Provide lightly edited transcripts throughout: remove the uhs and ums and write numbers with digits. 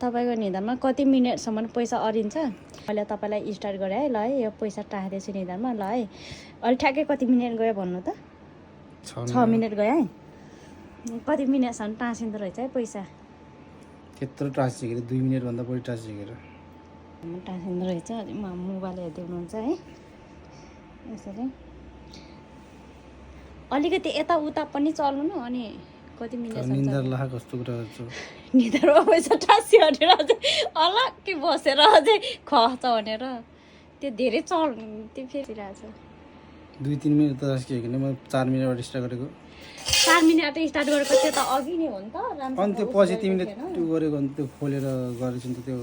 तपाईँको निधारमा कति मिनटसम्म पैसा अरिन्छ मैले तपाईँलाई स्टार्ट गरेँ है। ल है यो पैसा टाँस्दैछु निधारमा। ल है अहिले ठ्याक्कै कति मिनट गयो भन्नु त? 6 मिनट गयो है। कति मिनटसम्म टाँसिँदो रहेछ है पैसा? त्यत्रो टाँसिसकेर 2 मिनटभन्दा बढी टाँसिसकेर टाँसिँदो रहेछ। मोबाइल हेर्दै हुनुहुन्छ है यसरी। अलिकति यताउता पनि चल्नु न। अनि कति मिनटसम्म निन्द्रा लाख कस्तो कुरा गर्छु। निधारमा पैसा टाँसी भनेर अझै अलग्गै बसेर अझै खर्च भनेर त्यो धेरै त्यो फेरि रहेछ। 2-3 मिनट त टाँसिसकेको नि। म 4 मिनटबाट स्टार्ट गरेको। 4 मिनट स्टार्ट गरेको त्यो त अघि नै हो नि त। अनि त्यो पछि तिमीले त्यो गरेको अनि त्यो खोलेर गरेछ नि त। त्यो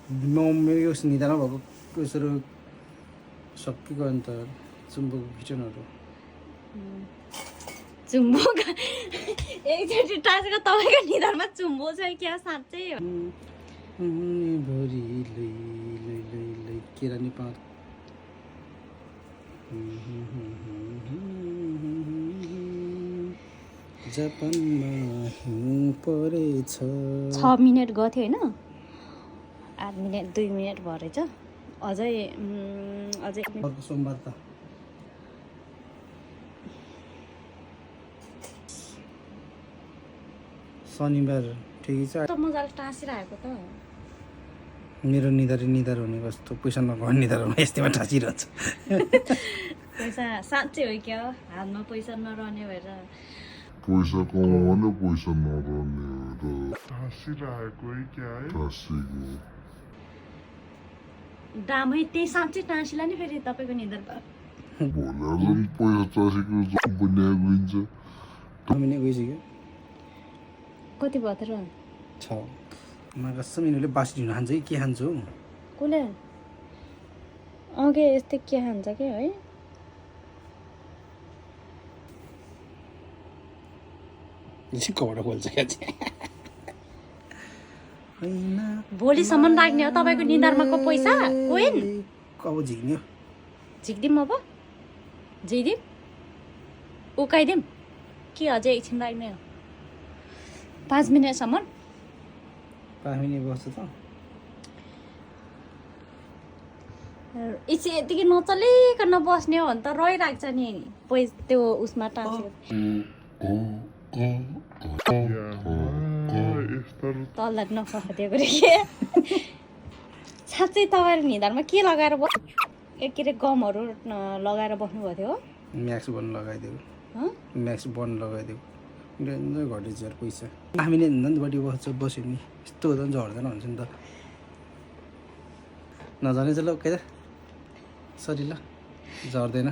मेरो निधारमा भएको कसरी सकिएको अन्त चुम्बोको किचनहरू चुम्बोक एकचोटि टाँसेको तपाईँको निधारमा चुम्बो छ क्या साँच्चै हो? भरि केरानी पात जापानमा हिउँ परेछ। 6 मिनट गएको थियो होइन? 8 मिनट 2 मिनट भयो रहेछ। अझै अर्को सोमबार त शनिबार ठिकै छ। मजाले टाँसिरहेको त। मेरो निधार हुने कस्तो पैसा नगर्ने निधारमा यस्तैमा टाँसिरहेछ। पैसा साँच्चै हो क्या? हातमा पैसा नरहने भएर पैसा कमाउने पैसा नरहने टाँसिरहेको क्या है टाँसिएको दामै त्यही साँच्चै टाँसिला नि फेरि तपाईँको निधारमा। भोलि पैसा टाँसेको बनाएको हुन्छ। महिना गइसक्यो। कति भयो त र? 6 कसम यिनीहरूले बासी ढिँडो खान्छ कि के खान्छ हौ? कसले? अघि यस्तै के खान्छ क्या है? कबाट खोल्छ क्या भोलिसम्म राख्ने हो तपाईँको निधारमाको पैसा? कोइन अब झिक्ने झिक्दिउँ अब? झिक्दिउँ? उकाइदिउँ कि अझै एकछिन राख्ने हो? 5 मिनटसम्म? 5 मिनट बस्छ त। एकछिन यतिकै नचलिकन बस्ने हो भने त रहिरहेको छ नि त्यो उसमा टाँसेको। तल्ला नखदिएको रे के? साँच्चै तपाईँको निधारमा के लगाएर के अरे गमहरू लगाएर बस्नुभएको थियो? म्याक्स बन्द लगाइदिएको। म्याक्स बन्द लगाइदिएको। डेन्जर घटेछ यार पैसा। 5 मिनट भन्दा नि बढी बस्यो नि यस्तो हुँदा पनि झर्दैन भन्छ नि त। नजाने चाहिँ ल क्या सरी ल झर्दैन।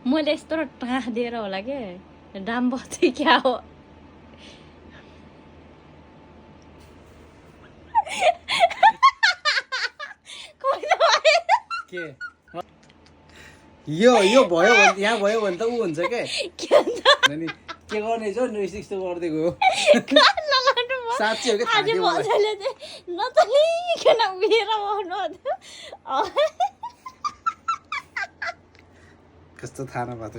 मैले यस्तो टाँस दिएर होला क्या डाम बस्दै क्या हो? के यो भयो भने यहाँ भयो भने त ऊ हुन्छ क्या अनि के गर्ने छ नि यस्तो गरिदिएको हो। साँच्चै हो क्या? नचलिकन उभिएर बस्नु कस्तो थाहा नपाएको